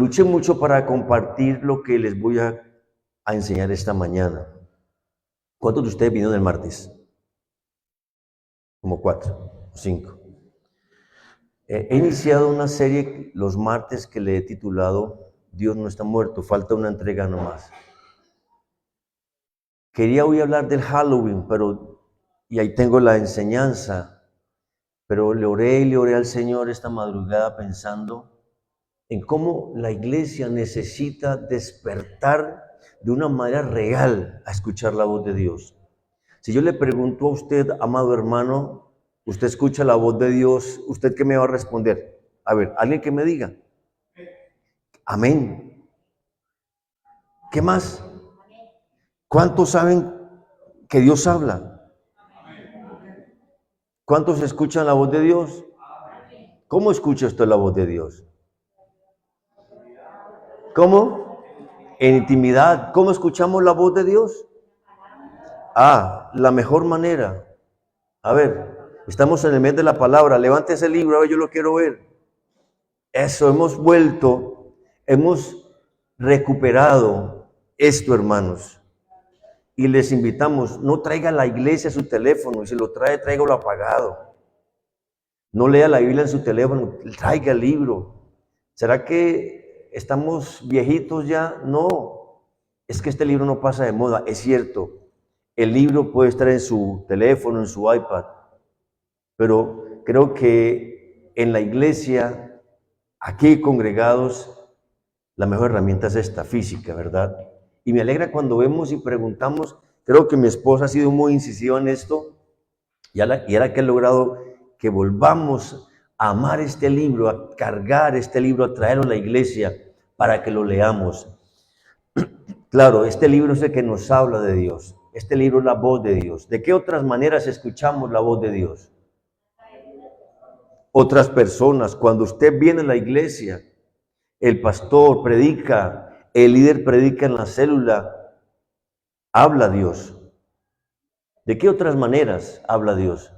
luché mucho para compartir lo que les voy a enseñar esta mañana. ¿Cuántos de ustedes vinieron el martes? Como 4 o 5. He iniciado una serie los martes que le he titulado Dios no está muerto, falta una entrega nomás. Quería hoy hablar del Halloween, y ahí tengo la enseñanza, pero le oré al Señor esta madrugada pensando en cómo la iglesia necesita despertar de una manera real a escuchar la voz de Dios. Si yo le pregunto a usted, amado hermano, ¿usted escucha la voz de Dios? ¿Usted qué me va a responder? A ver, alguien que me diga. Amén. ¿Qué más? ¿Cuántos saben que Dios habla? ¿Cuántos escuchan la voz de Dios? ¿Cómo escucha usted la voz de Dios? ¿Cómo? En intimidad. ¿Cómo escuchamos la voz de Dios? La mejor manera. A ver, estamos en el mes de la palabra. Levante ese libro, a ver, yo lo quiero ver. Eso, hemos recuperado esto, hermanos. Y les invitamos, no traiga a la iglesia su teléfono, y si lo trae, tráigalo apagado. No lea la Biblia en su teléfono, traiga el libro. ¿Será que estamos viejitos ya? No, es que este libro no pasa de moda, es cierto. El libro puede estar en su teléfono, en su iPad, pero creo que en la iglesia, aquí congregados, la mejor herramienta es esta, física, ¿verdad? Y me alegra cuando vemos y preguntamos. Creo que mi esposa ha sido muy incisiva en esto, y ahora que he logrado que volvamos a amar este libro, a cargar este libro, a traerlo a la iglesia para que lo leamos. Claro, este libro es el que nos habla de Dios. Este libro es la voz de Dios. ¿De qué otras maneras escuchamos la voz de Dios? Otras personas. Cuando usted viene a la iglesia, el pastor predica, el líder predica en la célula, habla Dios. ¿De qué otras maneras habla Dios?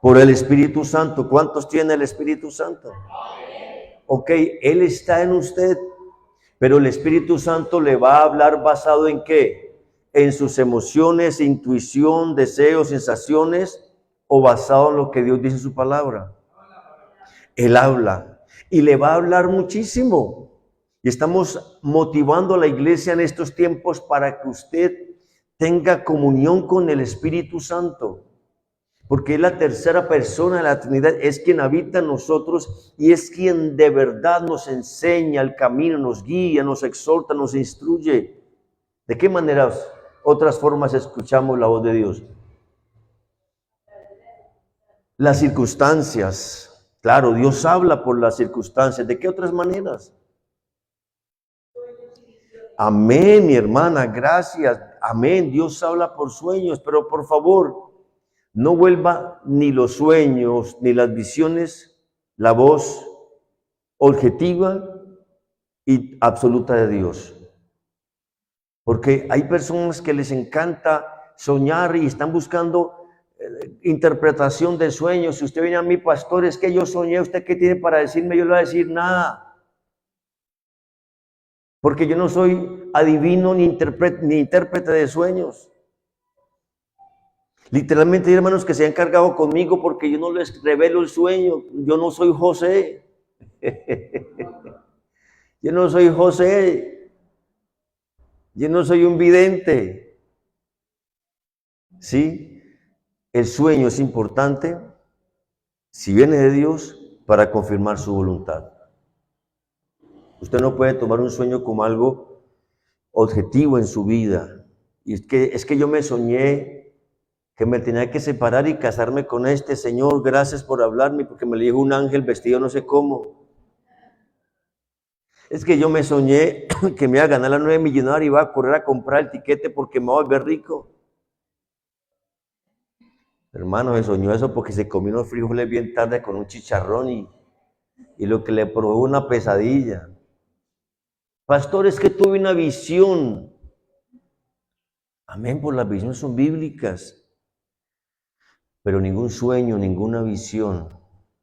Por el Espíritu Santo. ¿Cuántos tiene el Espíritu Santo? Ok, Él está en usted, pero el Espíritu Santo le va a hablar basado ¿en qué? En sus emociones, intuición, deseos, sensaciones, o basado en lo que Dios dice en su palabra. Él habla y le va a hablar muchísimo. Y estamos motivando a la iglesia en estos tiempos para que usted tenga comunión con el Espíritu Santo. Porque es la tercera persona de la Trinidad, es quien habita en nosotros y es quien de verdad nos enseña el camino, nos guía, nos exhorta, nos instruye. ¿De qué maneras, otras formas escuchamos la voz de Dios? Las circunstancias. Claro, Dios habla por las circunstancias. ¿De qué otras maneras? Amén, mi hermana, gracias. Amén, Dios habla por sueños, pero por favor, no vuelva ni los sueños ni las visiones la voz objetiva y absoluta de Dios. Porque hay personas que les encanta soñar y están buscando interpretación de sueños. Si usted viene a mí, pastor, es que yo soñé, ¿usted qué tiene para decirme? Yo le voy a decir nada. Porque yo no soy adivino ni intérprete de sueños. Literalmente hay hermanos que se han cargado conmigo porque yo no les revelo el sueño. Yo no soy José. Yo no soy José. Yo no soy un vidente. ¿Sí? El sueño es importante, si viene de Dios, para confirmar su voluntad. Usted no puede tomar un sueño como algo objetivo en su vida. Y es que yo me soñé que me tenía que separar y casarme con este señor. Gracias por hablarme, porque me lo dijo un ángel vestido no sé cómo. Es que yo me soñé que me iba a ganar la 9 millonaria y iba a correr a comprar el tiquete porque me iba a volver rico. Hermano, se soñó eso porque se comió unos frijoles bien tarde con un chicharrón y lo que le provocó una pesadilla. Pastor, es que tuve una visión. Amén, pues las visiones son bíblicas. Pero ningún sueño, ninguna visión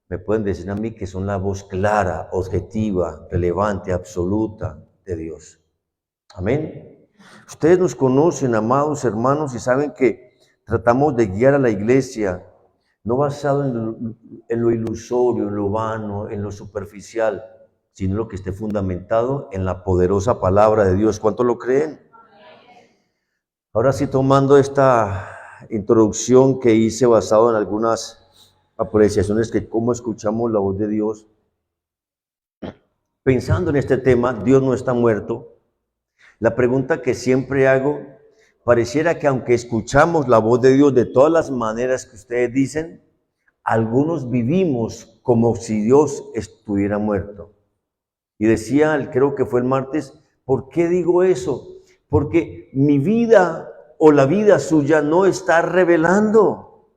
me pueden decir a mí que son la voz clara, objetiva, relevante, absoluta de Dios. Amén. Ustedes nos conocen, amados hermanos, y saben que tratamos de guiar a la iglesia, no basado en lo ilusorio, en lo vano, en lo superficial, sino lo que esté fundamentado en la poderosa palabra de Dios. ¿Cuántos lo creen? Ahora sí, tomando esta introducción que hice basado en algunas apreciaciones que cómo escuchamos la voz de Dios, pensando en este tema, Dios no está muerto. La pregunta que siempre hago, pareciera que aunque escuchamos la voz de Dios de todas las maneras que ustedes dicen, algunos vivimos como si Dios estuviera muerto. Y decía, creo que fue el martes, ¿por qué digo eso? Porque mi vida o la vida suya no está revelando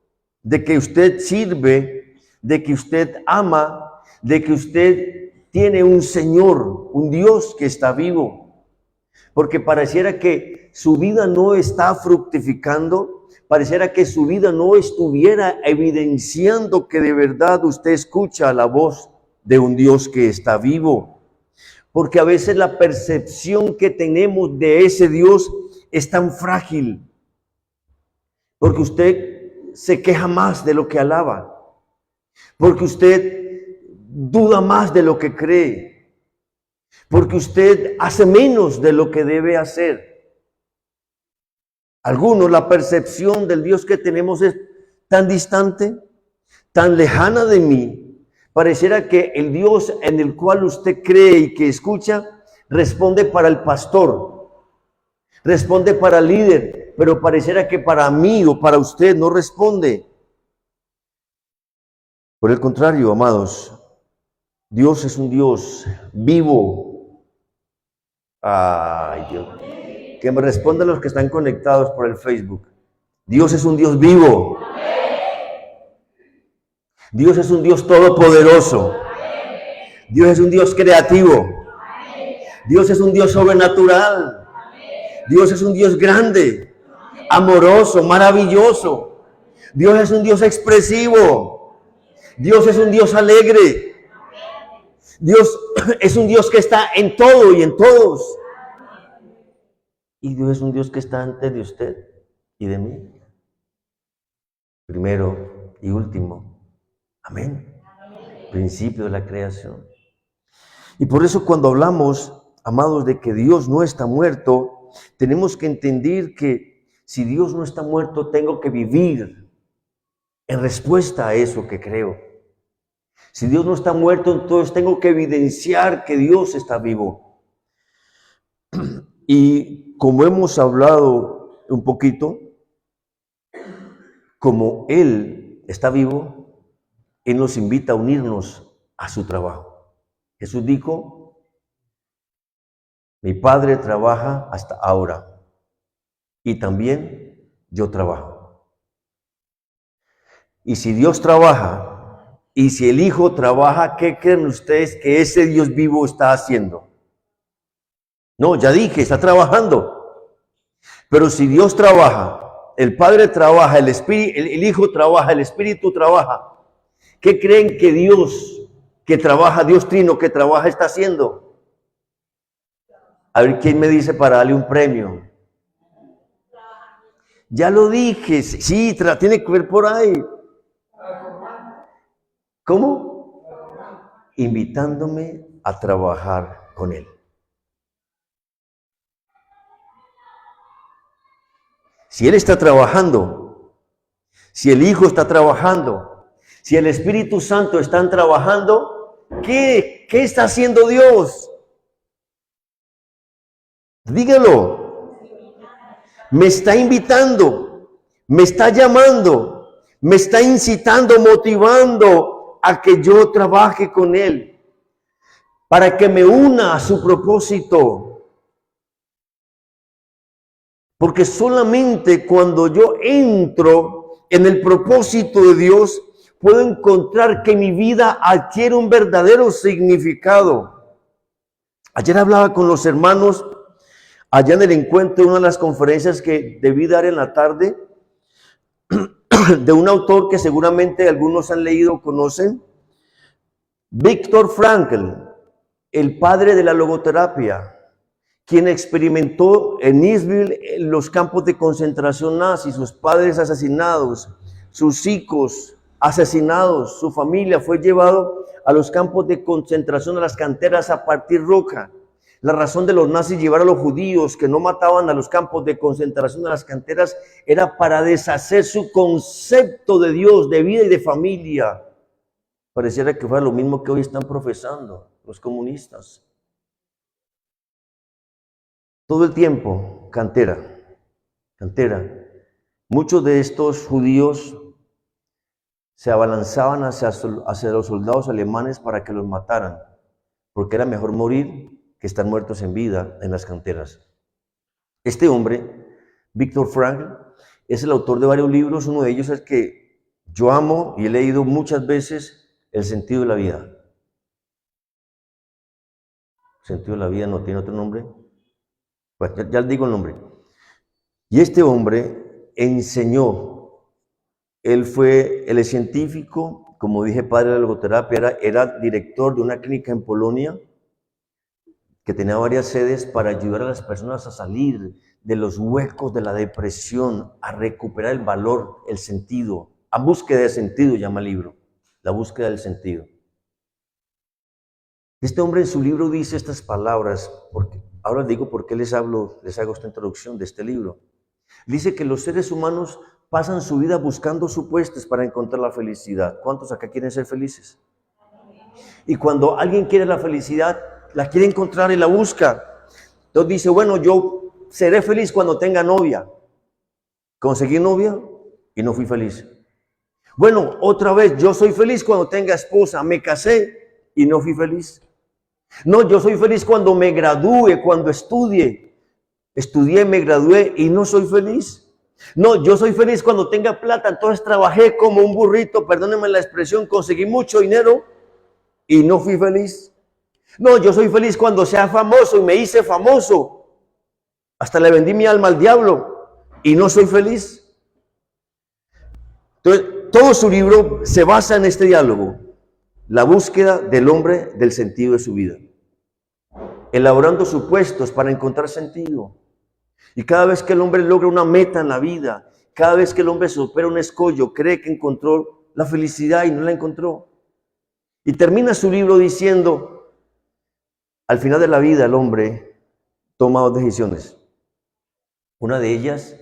de que usted sirve, de que usted ama, de que usted tiene un Señor, un Dios que está vivo. Porque pareciera que su vida no está fructificando, pareciera que su vida no estuviera evidenciando que de verdad usted escucha la voz de un Dios que está vivo. Porque a veces la percepción que tenemos de ese Dios es tan frágil. Porque usted se queja más de lo que alaba. Porque usted duda más de lo que cree. Porque usted hace menos de lo que debe hacer. Algunos, la percepción del Dios que tenemos es tan distante, tan lejana de mí. Pareciera que el Dios en el cual usted cree y que escucha, responde para el pastor, responde para el líder, pero pareciera que para mí o para usted no responde. Por el contrario, amados, Dios es un Dios vivo. Ay, Dios. Que me respondan los que están conectados por el Facebook. Dios es un Dios vivo. Dios es un Dios todopoderoso. Dios es un Dios creativo. Dios es un Dios sobrenatural. Dios es un Dios grande, amoroso, maravilloso. Dios es un Dios expresivo. Dios es un Dios alegre. Dios es un Dios que está en todo y en todos. Y Dios es un Dios que está antes de usted y de mí. Primero y último. Amén. Principio de la creación. Y por eso cuando hablamos, amados, de que Dios no está muerto, tenemos que entender que si Dios no está muerto, tengo que vivir en respuesta a eso que creo. Si Dios no está muerto, entonces tengo que evidenciar que Dios está vivo. Y como hemos hablado un poquito, como Él está vivo, Él nos invita a unirnos a su trabajo. Jesús dijo, mi Padre trabaja hasta ahora y también yo trabajo. Y si Dios trabaja y si el Hijo trabaja, ¿qué creen ustedes que ese Dios vivo está haciendo? No, ya dije, está trabajando. Pero si Dios trabaja, el Padre trabaja, el Hijo trabaja, el Espíritu trabaja, ¿qué creen que Dios que trabaja, Dios Trino que trabaja, está haciendo? A ver, ¿quién me dice para darle un premio? Ya lo dije, sí, tiene que ver por ahí. ¿Cómo? Invitándome a trabajar con Él. Si Él está trabajando, si el Hijo está trabajando, si el Espíritu Santo están trabajando, ¿qué está haciendo Dios? Dígalo. Me está invitando, me está llamando, me está incitando, motivando a que yo trabaje con Él, para que me una a su propósito. Porque solamente cuando yo entro en el propósito de Dios, puedo encontrar que mi vida adquiere un verdadero significado. Ayer hablaba con los hermanos allá en el encuentro, una de las conferencias que debí dar en la tarde, de un autor que seguramente algunos han leído o conocen, Viktor Frankl, el padre de la logoterapia, quien experimentó en Israel los campos de concentración nazis, sus padres asesinados, sus hijos asesinados, su familia fue llevado a los campos de concentración, a las canteras a partir roca. La razón de los nazis llevar a los judíos que no mataban a los campos de concentración, a las canteras, era para deshacer su concepto de Dios, de vida y de familia. Pareciera que fuera lo mismo que hoy están profesando los comunistas. Todo el tiempo, cantera. Muchos de estos judíos se abalanzaban hacia los soldados alemanes para que los mataran, porque era mejor morir que estar muertos en vida en las canteras. Este hombre, Viktor Frankl, es el autor de varios libros. Uno de ellos es el que yo amo y he leído muchas veces, El sentido de la vida. El sentido de la vida no tiene otro nombre. Bueno, ya digo el nombre. Y este hombre enseñó, él es científico, como dije, padre de la logoterapia, era director de una clínica en Polonia que tenía varias sedes para ayudar a las personas a salir de los huecos de la depresión, a recuperar el valor, el sentido, a búsqueda de sentido, llama el libro, la búsqueda del sentido. Este hombre en su libro dice estas palabras, ahora digo por qué les hago esta introducción de este libro. Dice que los seres humanos pasan su vida buscando supuestos para encontrar la felicidad. ¿Cuántos acá quieren ser felices? Y cuando alguien quiere la felicidad, la quiere encontrar y la busca. Entonces dice, bueno, yo seré feliz cuando tenga novia. Conseguí novia y no fui feliz. Bueno, otra vez, yo soy feliz cuando tenga esposa. Me casé y no fui feliz. No, yo soy feliz cuando me gradúe, cuando estudie. Estudié, me gradué y no soy feliz. No, yo soy feliz cuando tenga plata. Entonces trabajé como un burrito, perdónenme la expresión, conseguí mucho dinero y no fui feliz. No, yo soy feliz cuando sea famoso y me hice famoso. Hasta le vendí mi alma al diablo y no soy feliz. Entonces, todo su libro se basa en este diálogo, la búsqueda del hombre del sentido de su vida, elaborando supuestos para encontrar sentido. Y cada vez que el hombre logra una meta en la vida, cada vez que el hombre supera un escollo, cree que encontró la felicidad y no la encontró. Y termina su libro diciendo, al final de la vida el hombre toma dos decisiones. Una de ellas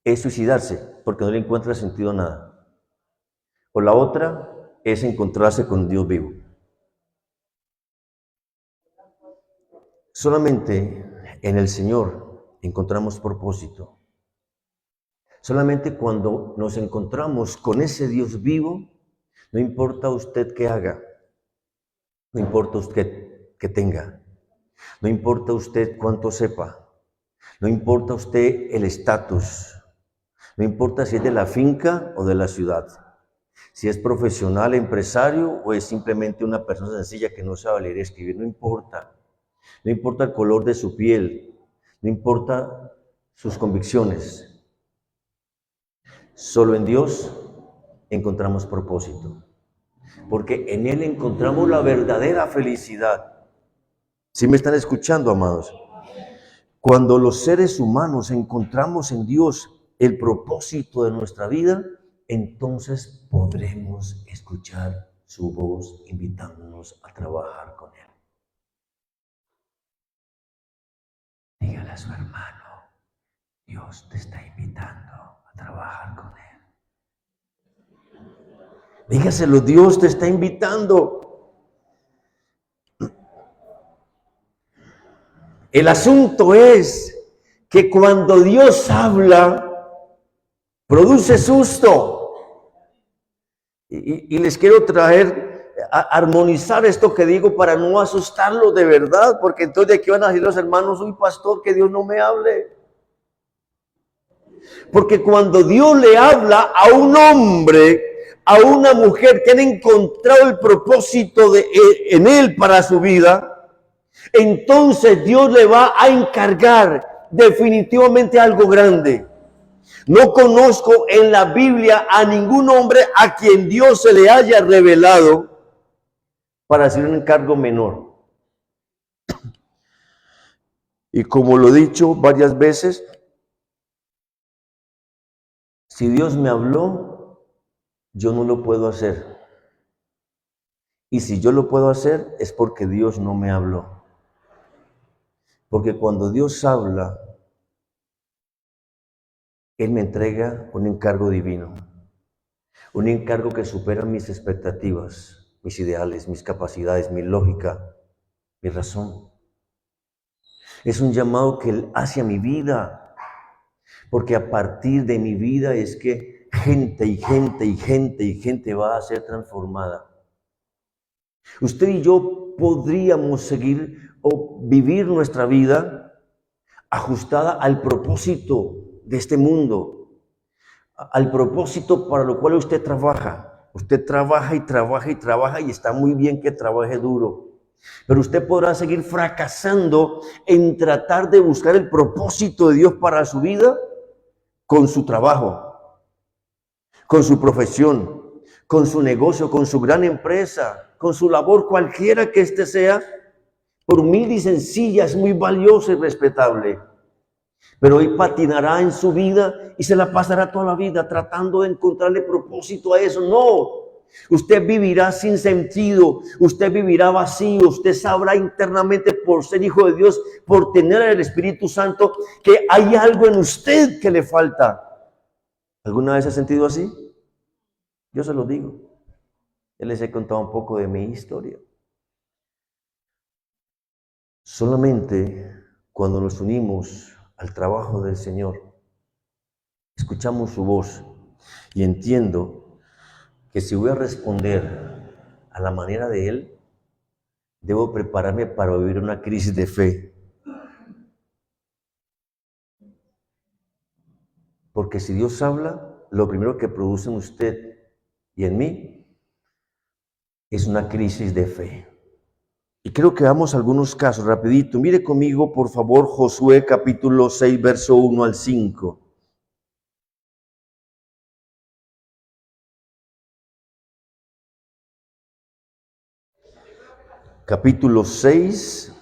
es suicidarse porque no le encuentra sentido a nada. O la otra es encontrarse con Dios vivo. Solamente en el Señor encontramos propósito. Solamente cuando nos encontramos con ese Dios vivo, no importa usted qué haga, no importa usted qué tenga, no importa usted cuánto sepa, no importa usted el estatus, no importa si es de la finca o de la ciudad, si es profesional, empresario o es simplemente una persona sencilla que no sabe leer y escribir, no importa. No importa el color de su piel, no importa sus convicciones. Solo en Dios encontramos propósito, porque en Él encontramos la verdadera felicidad. ¿Sí me están escuchando, amados? Cuando los seres humanos encontramos en Dios el propósito de nuestra vida, entonces podremos escuchar su voz invitándonos a trabajar con Él. Dígale a su hermano, Dios te está invitando a trabajar con Él. Dígaselo, Dios te está invitando. El asunto es que cuando Dios habla, produce susto. Y les quiero armonizar esto que digo para no asustarlos de verdad, porque entonces de aquí van a decir los hermanos, soy pastor, que Dios no me hable. Porque cuando Dios le habla a un hombre, a una mujer que han encontrado el propósito en él para su vida, entonces Dios le va a encargar definitivamente algo grande. No conozco en la Biblia a ningún hombre a quien Dios se le haya revelado para hacer un encargo menor. Y como lo he dicho varias veces, si Dios me habló, yo no lo puedo hacer. Y si yo lo puedo hacer, es porque Dios no me habló. Porque cuando Dios habla, Él me entrega un encargo divino. Un encargo que supera mis expectativas, mis ideales, mis capacidades, mi lógica, mi razón. Es un llamado que Él hace a mi vida, porque a partir de mi vida es que gente va a ser transformada. Usted y yo podríamos seguir o vivir nuestra vida ajustada al propósito de este mundo, al propósito para lo cual usted trabaja. Usted trabaja y está muy bien que trabaje duro. Pero usted podrá seguir fracasando en tratar de buscar el propósito de Dios para su vida con su trabajo, con su profesión, con su negocio, con su gran empresa, con su labor, cualquiera que éste sea, por humilde y sencilla, es muy valiosa y respetable. Pero hoy patinará en su vida y se la pasará toda la vida tratando de encontrarle propósito a eso. No. Usted vivirá sin sentido, usted vivirá vacío, usted sabrá internamente por ser hijo de Dios, por tener el Espíritu Santo, que hay algo en usted que le falta. ¿Alguna vez ha sentido así? Yo se lo digo. Ya les he contado un poco de mi historia. Solamente cuando nos unimos al trabajo del Señor, escuchamos su voz y entiendo que si voy a responder a la manera de Él, debo prepararme para vivir una crisis de fe. Porque si Dios habla, lo primero que produce en usted y en mí es una crisis de fe. Y creo que vamos a algunos casos, rapidito. Mire conmigo, por favor, Josué capítulo 6, verso 1 al 5. Capítulo 6,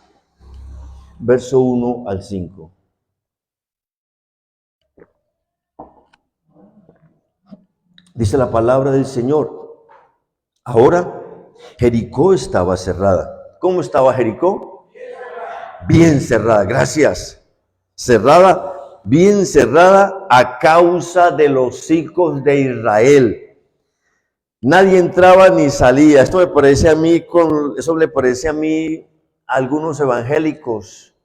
verso 1 al 5. Dice la palabra del Señor. Ahora, Jericó estaba cerrada. ¿Cómo estaba Jericó? Bien cerrada, gracias. Cerrada, bien cerrada a causa de los hijos de Israel. Nadie entraba ni salía. Esto me parece a mí, eso le parece a mí a algunos evangélicos.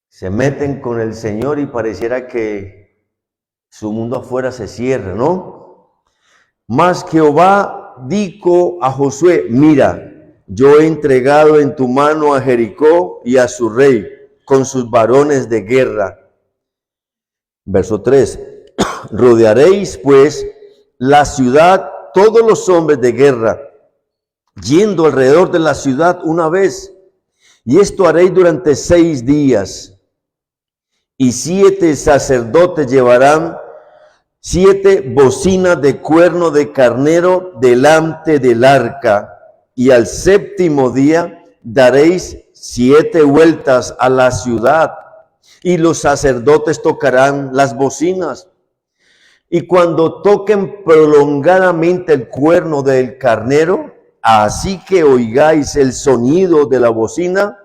Se meten con el Señor y pareciera que su mundo afuera se cierra, ¿no? Mas Jehová dijo a Josué, mira, yo he entregado en tu mano a Jericó y a su rey, con sus varones de guerra. Verso 3. Rodearéis pues la ciudad todos los hombres de guerra, yendo alrededor de la ciudad una vez, y esto haréis durante 6 días. Y 7 sacerdotes llevarán 7 bocinas de cuerno de carnero delante del arca, y al 7º día daréis 7 vueltas a la ciudad, y los sacerdotes tocarán las bocinas. Y cuando toquen prolongadamente el cuerno del carnero, así que oigáis el sonido de la bocina,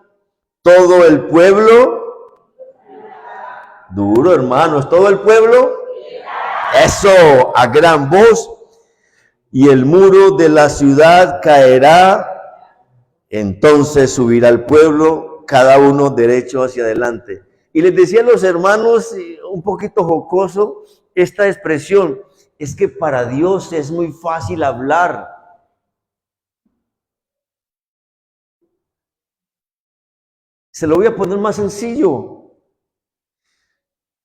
todo el pueblo, duro hermanos, todo el pueblo, eso, a gran voz, y el muro de la ciudad caerá, entonces subirá el pueblo, cada uno derecho hacia adelante. Y les decía a los hermanos, un poquito jocoso, esta expresión, es que para Dios es muy fácil hablar. Se lo voy a poner más sencillo.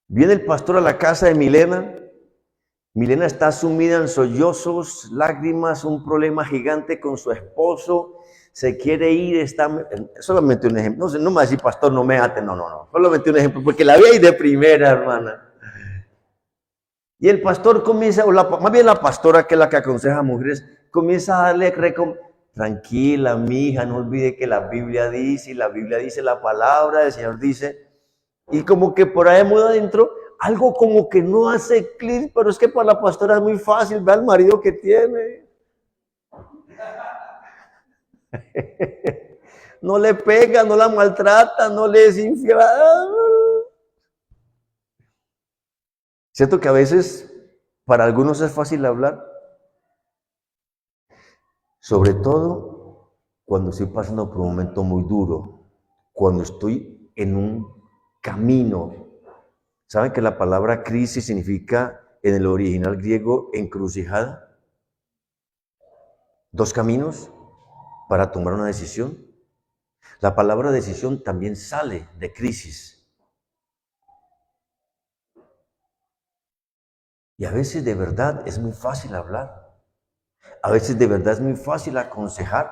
Viene el pastor a la casa de Milena. Milena está sumida en sollozos, lágrimas, un problema gigante con su esposo. Se quiere ir, está... Solamente un ejemplo. No me va a decir, pastor, no me ate. No. Solamente un ejemplo, porque la vi ahí de primera, hermana. Y el pastor comienza, más bien la pastora, que es la que aconseja a mujeres, comienza a darle tranquila, mija, no olvide que la Biblia dice, y la Biblia dice, la palabra del Señor dice, y como que por ahí muy adentro, algo como que no hace clic, pero es que para la pastora es muy fácil, ve al marido que tiene. No le pega, no la maltrata, no le es infiel. ¿Cierto que a veces para algunos es fácil hablar? Sobre todo cuando estoy pasando por un momento muy duro, cuando estoy en un camino. ¿Saben que la palabra crisis significa en el original griego encrucijada? Dos caminos para tomar una decisión. La palabra decisión también sale de crisis. Y a veces de verdad es muy fácil hablar. A veces de verdad es muy fácil aconsejar.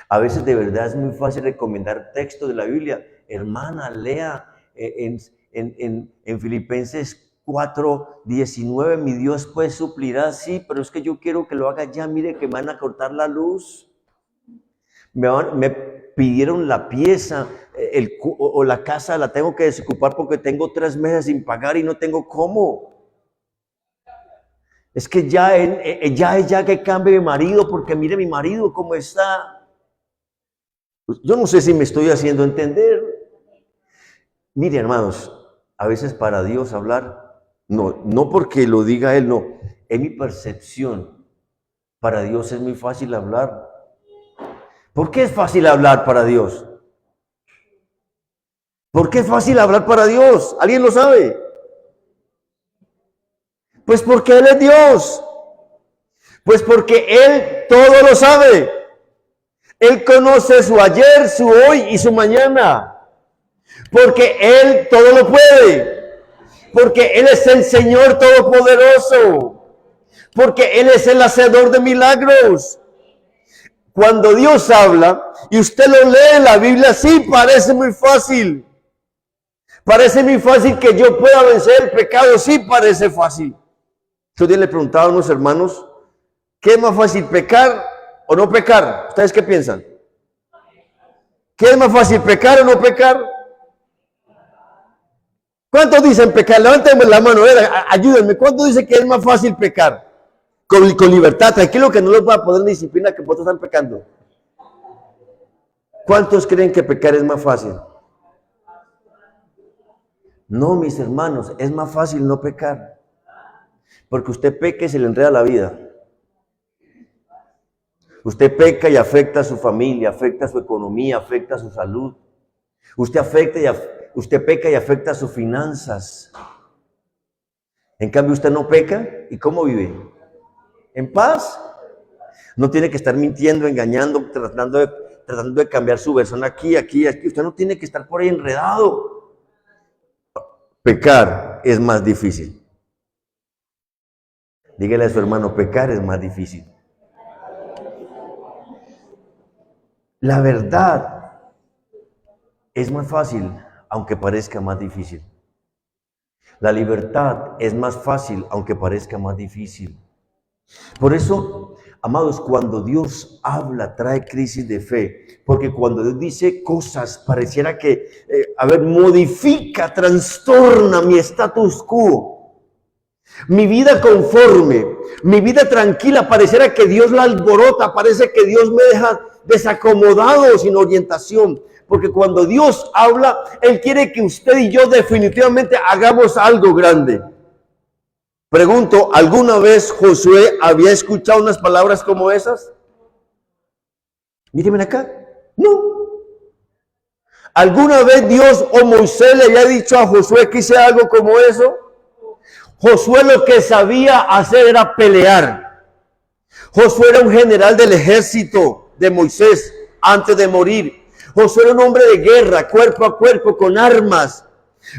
A veces de verdad es muy fácil recomendar textos de la Biblia. Hermana, lea en Filipenses 4:19, mi Dios pues suplirá, sí, pero es que yo quiero que lo haga ya, mire que me van a cortar la luz. Me pidieron la pieza o la casa, la tengo que desocupar porque tengo 3 meses sin pagar y no tengo cómo. Es que ya que cambie de marido, porque mire mi marido cómo está. Yo no sé si me estoy haciendo entender. Mire, hermanos, a veces para Dios hablar, no porque lo diga Él, no, es mi percepción. Para Dios es muy fácil hablar. ¿Por qué es fácil hablar para Dios? ¿Por qué es fácil hablar para Dios? ¿Alguien lo sabe? Pues porque Él es Dios. Pues porque Él todo lo sabe. Él conoce su ayer, su hoy y su mañana. Porque Él todo lo puede. Porque Él es el Señor Todopoderoso. Porque Él es el hacedor de milagros. Cuando Dios habla y usted lo lee en la Biblia, sí parece muy fácil. Parece muy fácil que yo pueda vencer el pecado, sí parece fácil. Yo le preguntaba a unos hermanos, ¿qué es más fácil, pecar o no pecar? ¿Ustedes qué piensan? ¿Qué es más fácil, pecar o no pecar? ¿Cuántos dicen pecar? Levántame la mano, ayúdenme. ¿Cuántos dicen que es más fácil pecar? Con libertad, tranquilo que no los va a poner en disciplina que vosotros están pecando. ¿Cuántos creen que pecar es más fácil? No, mis hermanos, es más fácil no pecar. Porque usted peca y se le enreda la vida. Usted peca y afecta a su familia, afecta a su economía, afecta a su salud. Usted peca y afecta a sus finanzas. En cambio, usted no peca, ¿y cómo vive? En paz. No tiene que estar mintiendo, engañando, tratando de cambiar su versión aquí. Usted no tiene que estar por ahí enredado. Pecar es más difícil. Dígale a su hermano, pecar es más difícil. La verdad es más fácil, aunque parezca más difícil. La libertad es más fácil, aunque parezca más difícil. Por eso, amados, cuando Dios habla, trae crisis de fe. Porque cuando Dios dice cosas, pareciera que, modifica, trastorna mi status quo. Mi vida conforme, mi vida tranquila, pareciera que Dios la alborota, parece que Dios me deja desacomodado, sin orientación. Porque cuando Dios habla, Él quiere que usted y yo definitivamente hagamos algo grande. Pregunto, ¿alguna vez Josué había escuchado unas palabras como esas? Mírenme acá. No. ¿Alguna vez Dios o Moisés le había dicho a Josué que hiciera algo como eso? Josué lo que sabía hacer era pelear. Josué era un general del ejército de Moisés antes de morir. Josué era un hombre de guerra, cuerpo a cuerpo, con armas.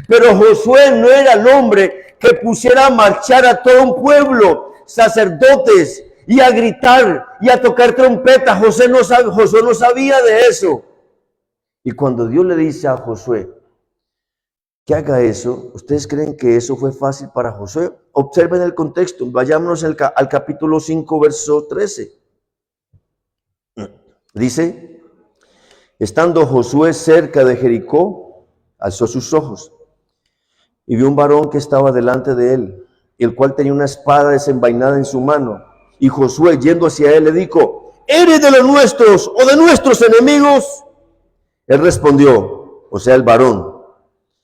Pero Josué no era el hombre que pusiera a marchar a todo un pueblo, sacerdotes, y a gritar y a tocar trompeta. Josué no sabía de eso. Y cuando Dios le dice a Josué, que haga eso. ¿Ustedes creen que eso fue fácil para Josué? Observen el contexto. Vayámonos al capítulo 5, verso 13. Dice, estando Josué cerca de Jericó, alzó sus ojos y vio un varón que estaba delante de él, el cual tenía una espada desenvainada en su mano. Y Josué, yendo hacia él, le dijo, ¿eres de los nuestros o de nuestros enemigos? Él respondió, o sea, el varón,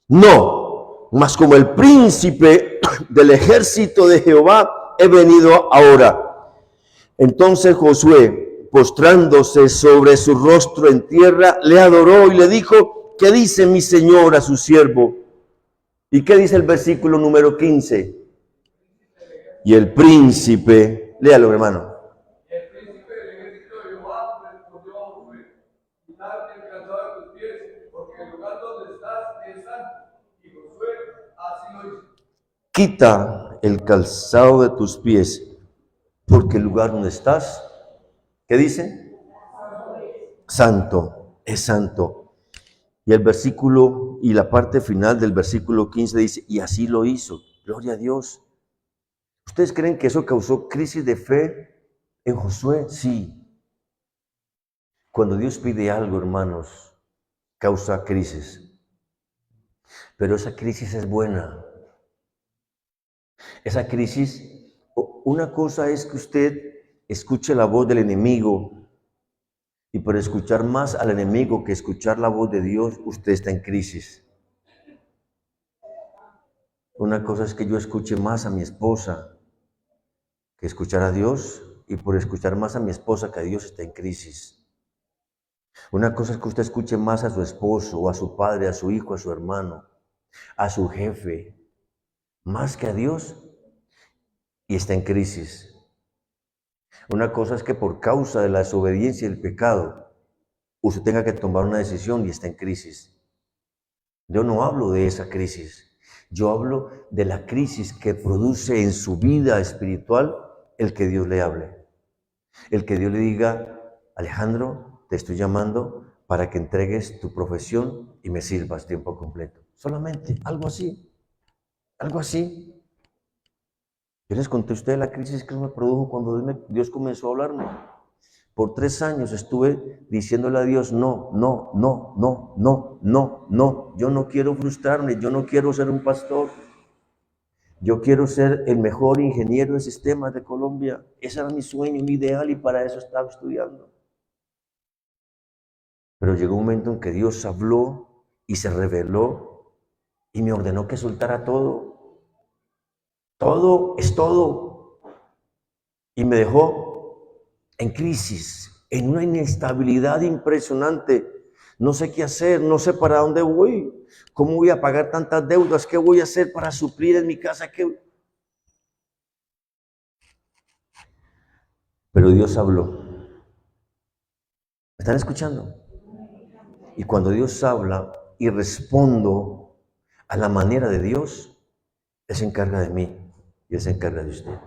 no, mas como el príncipe del ejército de Jehová he venido ahora. Entonces Josué, postrándose sobre su rostro en tierra, le adoró y le dijo, ¿qué dice mi señor a su siervo? ¿Y qué dice el versículo número 15? Y el príncipe, léalo hermano. El príncipe del ejército de Jehová respondió a Josué, quitarte el calzado de tus pies, porque el lugar donde estás es santo. Y Josué así lo hizo. Quita el calzado de tus pies, porque el lugar donde estás, ¿qué dice? Santo, es santo. Y el versículo y la parte final del versículo 15 dice, y así lo hizo. Gloria a Dios. ¿Ustedes creen que eso causó crisis de fe en Josué? Sí. Cuando Dios pide algo, hermanos, causa crisis. Pero esa crisis es buena. Esa crisis, una cosa es que usted escuche la voz del enemigo, y por escuchar más al enemigo que escuchar la voz de Dios, usted está en crisis. Una cosa es que yo escuche más a mi esposa que escuchar a Dios, y por escuchar más a mi esposa que a Dios está en crisis. Una cosa es que usted escuche más a su esposo, o a su padre, a su hijo, a su hermano, a su jefe, más que a Dios, y está en crisis. Una cosa es que por causa de la desobediencia y el pecado, usted tenga que tomar una decisión y está en crisis. Yo no hablo de esa crisis. Yo hablo de la crisis que produce en su vida espiritual el que Dios le hable. El que Dios le diga, Alejandro, te estoy llamando para que entregues tu profesión y me sirvas tiempo completo. Solamente, algo así. Algo así. Yo les conté a ustedes la crisis que me produjo cuando Dios comenzó a hablarme. Por 3 años estuve diciéndole a Dios, no, no, no, no, no, no, no. Yo no quiero frustrarme, yo no quiero ser un pastor. Yo quiero ser el mejor ingeniero de sistemas de Colombia. Ese era mi sueño, mi ideal, y para eso estaba estudiando. Pero llegó un momento en que Dios habló y se reveló y me ordenó que soltara todo. Todo es todo. Y me dejó en crisis, en una inestabilidad impresionante. No sé qué hacer, no sé para dónde voy. ¿Cómo voy a pagar tantas deudas? ¿Qué voy a hacer para suplir en mi casa? Pero Dios habló. ¿Me están escuchando? Y cuando Dios habla y respondo a la manera de Dios, Él se encarga de mí y Él se encarga de usted.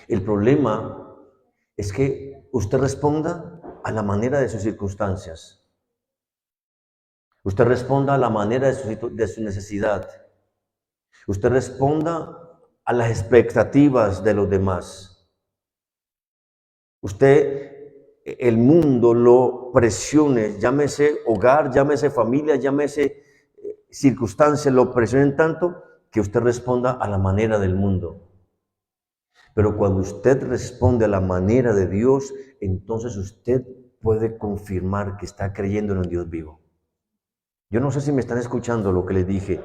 El problema es que usted responda a la manera de sus circunstancias. Usted responda a la manera de su necesidad. Usted responda a las expectativas de los demás. Usted, el mundo lo presione, llámese hogar, llámese familia, llámese circunstancias, lo presionen tanto que usted responda a la manera del mundo. Pero cuando usted responde a la manera de Dios, entonces usted puede confirmar que está creyendo en un Dios vivo. Yo no sé si me están escuchando lo que les dije.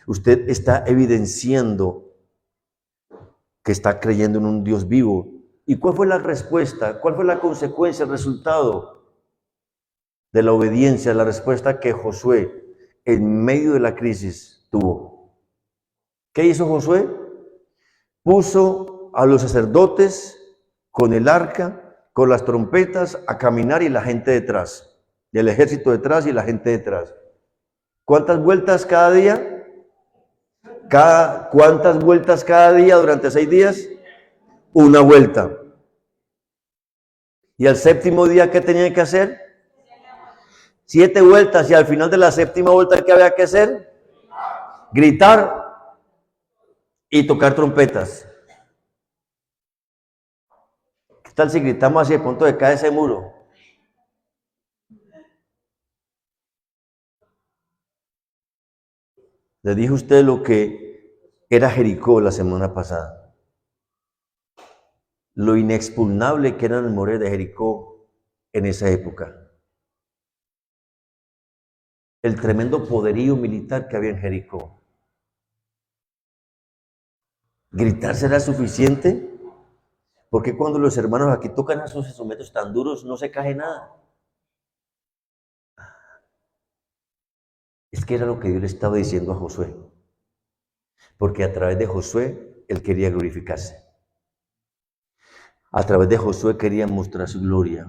Usted está evidenciando que está creyendo en un Dios vivo. ¿Y cuál fue la respuesta? ¿Cuál fue la consecuencia, el resultado de la obediencia, la respuesta que Josué, en medio de la crisis, tuvo? ¿Qué hizo Josué? Puso a los sacerdotes con el arca, con las trompetas, a caminar y la gente detrás. Y el ejército detrás y la gente detrás. ¿Cuántas vueltas cada día? ¿Cuántas vueltas cada día durante 6 días? Una vuelta. ¿Y al séptimo día qué tenían que hacer? 7 vueltas y al final de la 7ª vuelta, ¿qué había que hacer? Gritar y tocar trompetas. ¿Qué tal si gritamos así de pronto de cae ese muro? Les dije a usted lo que era Jericó la semana pasada. Lo inexpugnable que eran las murallas de Jericó en esa época. El tremendo poderío militar que había en Jericó. ¿Gritar será suficiente? Porque cuando los hermanos aquí tocan esos instrumentos tan duros no se cae nada. Es que era lo que Dios le estaba diciendo a Josué. Porque a través de Josué, él quería glorificarse. A través de Josué quería mostrar su gloria.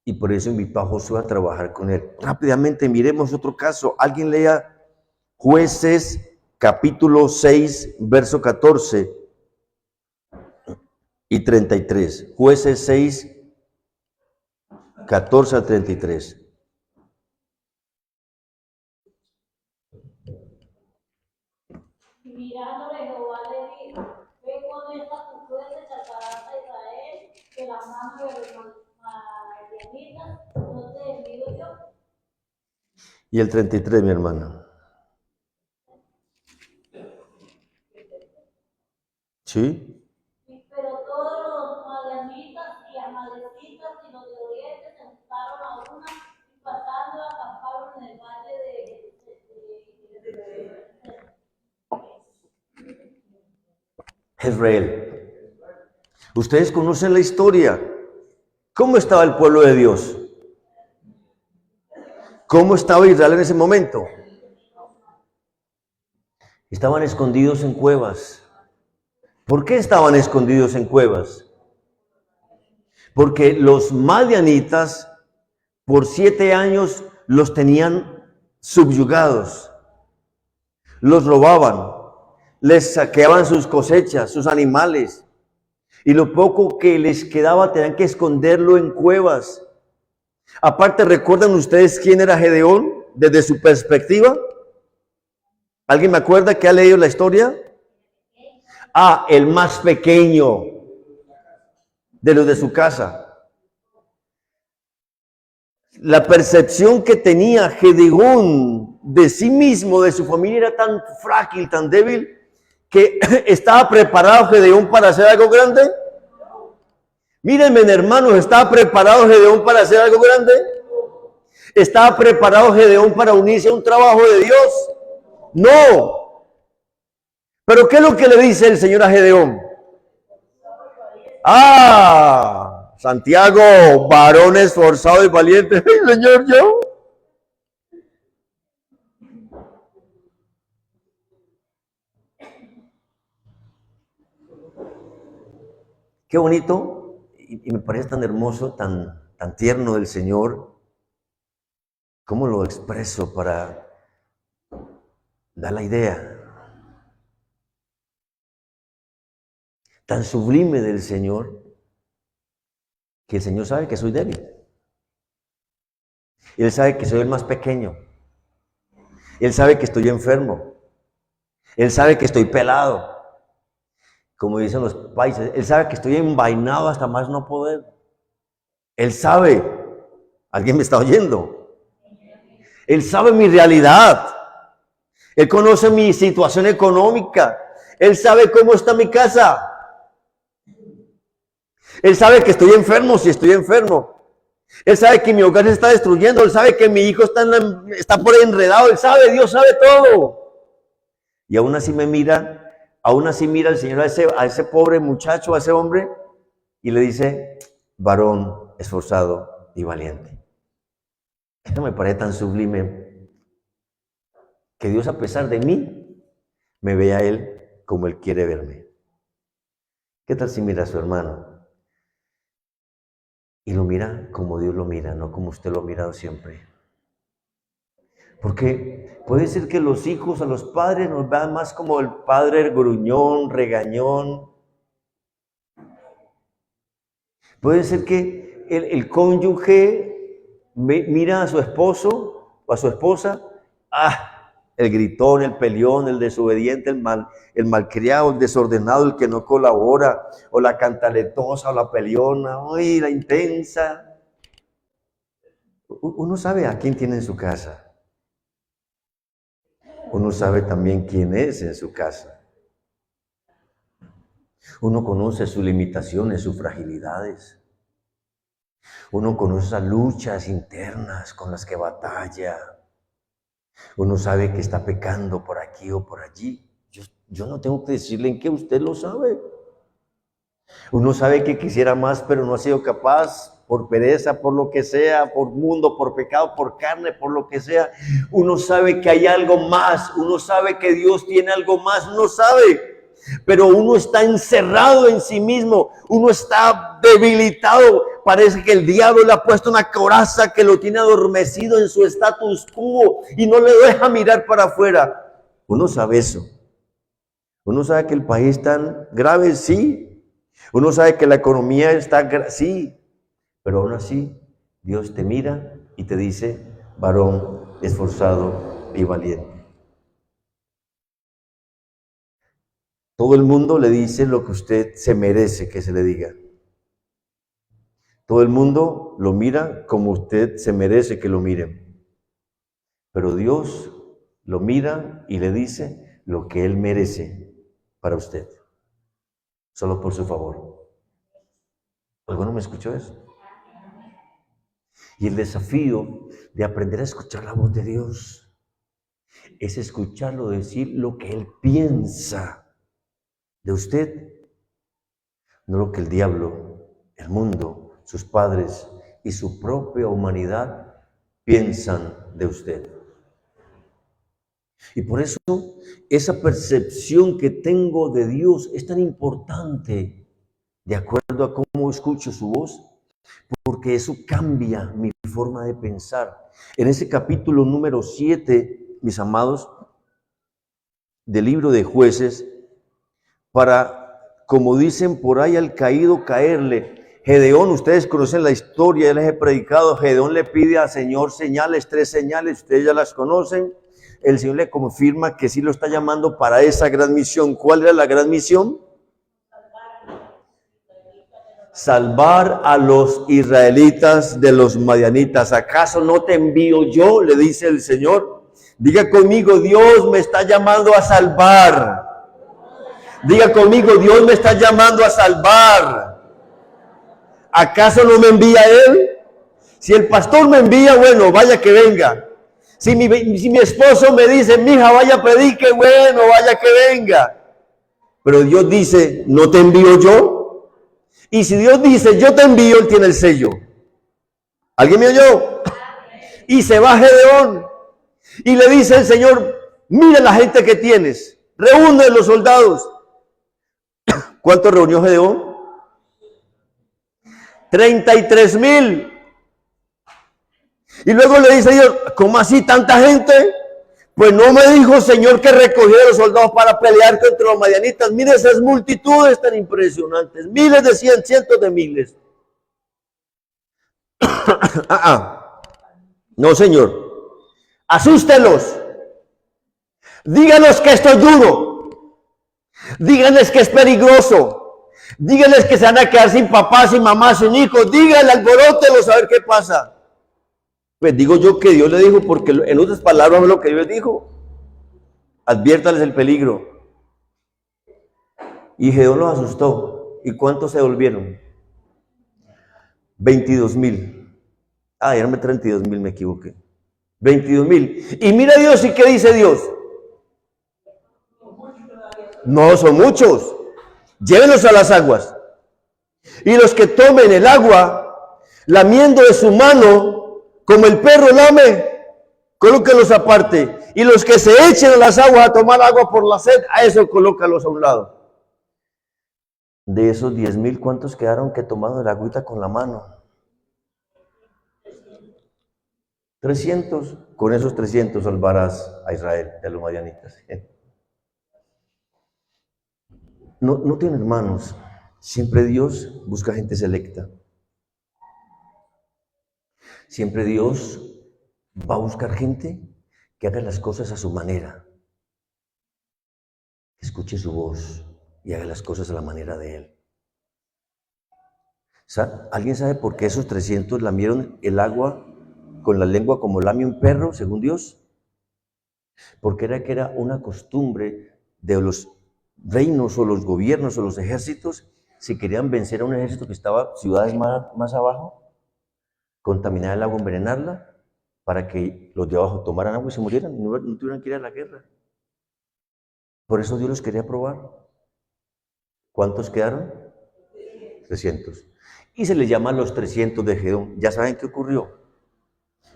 Y por eso invitó a Josué a trabajar con él. Rápidamente miremos otro caso. Alguien lea Jueces capítulo 6, verso 14 y 33. Jueces 6, 14 al 33. Mirándole Jehová le dijo, ve con esta tus jueces al Parás a Israel, que la mano de los madianitas no te envío yo. Y el 33, mi hermana. ¿Sí? Pero todos los madianitas y amalecitas y los de oriente se juntaron a una y pasando acamparon en el valle de Jezreel. Ustedes conocen la historia. ¿Cómo estaba el pueblo de Dios? ¿Cómo estaba Israel en ese momento? Estaban escondidos en cuevas. ¿Por qué estaban escondidos en cuevas? Porque los madianitas por 7 años los tenían subyugados. Los robaban, les saqueaban sus cosechas, sus animales. Y lo poco que les quedaba tenían que esconderlo en cuevas. Aparte, ¿recuerdan ustedes quién era Gedeón desde su perspectiva? ¿Alguien me acuerda que ha leído la historia? El más pequeño de los de su casa. La percepción que tenía Gedeón de sí mismo, de su familia, era tan frágil, tan débil, que estaba preparado Gedeón para hacer algo grande. Mírenme, hermanos, ¿estaba preparado Gedeón para hacer algo grande? ¿Estaba preparado Gedeón para unirse a un trabajo de Dios? No. ¿Pero qué es lo que le dice el Señor a Gedeón? Santiago, varón esforzado y valiente. ¡Ay, Señor, yo! Qué bonito, y me parece tan hermoso, tan tierno del Señor. ¿Cómo lo expreso para dar la idea? Tan sublime del Señor, que el Señor sabe que soy débil. Él sabe que soy el más pequeño. Él sabe que estoy enfermo. Él sabe que estoy pelado. Como dicen los países, Él sabe que estoy envainado hasta más no poder. Él sabe. ¿Alguien me está oyendo? Él sabe mi realidad. Él conoce mi situación económica. Él sabe cómo está mi casa. Él sabe que estoy enfermo si estoy enfermo. Él sabe que mi hogar se está destruyendo. Él sabe que mi hijo está por ahí enredado. Él sabe, Dios sabe todo. Y aún así me mira. Aún así mira el Señor a ese pobre muchacho, a ese hombre, y le dice, varón esforzado y valiente. Esto me parece tan sublime, que Dios, a pesar de mí, me ve a Él como Él quiere verme. ¿Qué tal si mira a su hermano? Y lo mira como Dios lo mira, no como usted lo ha mirado siempre. Porque puede ser que los hijos a los padres nos vean más como el padre gruñón, regañón. Puede ser que el cónyuge mira a su esposo o a su esposa, el gritón, el peleón, el desobediente, el malcriado, el desordenado, el que no colabora, o la cantaletosa, o la peleona, uy, la intensa. Uno sabe a quién tiene en su casa. Uno sabe también quién es en su casa. Uno conoce sus limitaciones, sus fragilidades. Uno conoce esas luchas internas con las que batalla. Uno sabe que está pecando por aquí o por allí. Yo no tengo que decirle en qué, usted lo sabe. Uno sabe que quisiera más, pero no ha sido capaz, por pereza, por lo que sea, por mundo, por pecado, por carne, por lo que sea. Uno sabe que hay algo más, uno sabe que Dios tiene algo más, uno sabe. Pero uno está encerrado en sí mismo, uno está debilitado. Parece que el diablo le ha puesto una coraza que lo tiene adormecido en su status quo y no le deja mirar para afuera. Uno sabe eso. Uno sabe que el país está grave, sí. Uno sabe que la economía está, sí. Pero aún así, Dios te mira y te dice, varón esforzado y valiente. Todo el mundo le dice lo que usted se merece que se le diga. Todo el mundo lo mira como usted se merece que lo miren. Pero Dios lo mira y le dice lo que Él merece para usted. Solo por su favor. ¿Alguno me escuchó eso? Y el desafío de aprender a escuchar la voz de Dios es escucharlo decir lo que Él piensa de usted, no lo que el diablo, el mundo, sus padres y su propia humanidad piensan de usted. Y por eso esa percepción que tengo de Dios es tan importante, de acuerdo a cómo escucho su voz, porque eso cambia mi forma de pensar. En ese capítulo número 7, mis amados, del libro de Jueces, para, como dicen por ahí, al caído caerle. Gedeón, ustedes conocen la historia, ya les he predicado. Gedeón le pide al Señor señales, 3 señales, ustedes ya las conocen. El Señor le confirma que sí lo está llamando para esa gran misión. ¿Cuál era la gran misión? Salvar a los israelitas de los madianitas. ¿Acaso no te envío yo? Le dice el Señor. Diga conmigo, Dios me está llamando a salvar. Diga conmigo, Dios me está llamando a salvar. ¿Acaso no me envía Él? Si el pastor me envía, bueno, vaya que venga. Si mi esposo me dice, mija, vaya predique, bueno, vaya que venga. Pero Dios dice, ¿no te envío yo? Y si Dios dice, yo te envío, Él tiene el sello. ¿Alguien me oyó? Y se va Gedeón y le dice el Señor, mira la gente que tienes, reúne los soldados. ¿Cuánto reunió Gedeón? 33,000. Y luego le dice Dios, ¿cómo así tanta gente? Pues no me dijo Señor que recogiera los soldados para pelear contra los madianitas. Mire esas multitudes tan impresionantes, miles de cientos de miles. No, Señor, asústelos. Díganos que esto es duro. Díganles que es peligroso. Díganles que se van a quedar sin papá, sin mamá, sin hijos. Díganle, alborótelos a ver qué pasa. Pues digo yo que Dios le dijo, porque en otras palabras es lo que Dios dijo. Adviértales el peligro. Y Gedeón los asustó. ¿Y cuántos se volvieron? 22,000. Eran 32,000, me equivoqué. 22,000. Y mira Dios, ¿y qué dice Dios? No son muchos. Llévenlos a las aguas. Y los que tomen el agua, lamiendo de su mano, como el perro lame, colócalos aparte. Y los que se echen a las aguas a tomar agua por la sed, a eso colócalos a un lado. De esos 10,000, ¿cuántos quedaron que tomaron el agüita con la mano? 300. Con esos 300 salvarás a Israel de los madianitas. No tiene hermanos. Siempre Dios busca gente selecta. Siempre Dios va a buscar gente que haga las cosas a su manera, que escuche su voz y haga las cosas a la manera de Él. ¿Alguien sabe por qué esos 300 lamieron el agua con la lengua como lame un perro, según Dios? Porque era una costumbre de los reinos o los gobiernos o los ejércitos, si querían vencer a un ejército que estaba ciudades más abajo, contaminar el agua, envenenarla, para que los de abajo tomaran agua y se murieran, y no tuvieran que ir a la guerra. Por eso Dios los quería probar. ¿Cuántos quedaron? 300. Y se les llama los 300 de Gedeón. ¿Ya saben qué ocurrió?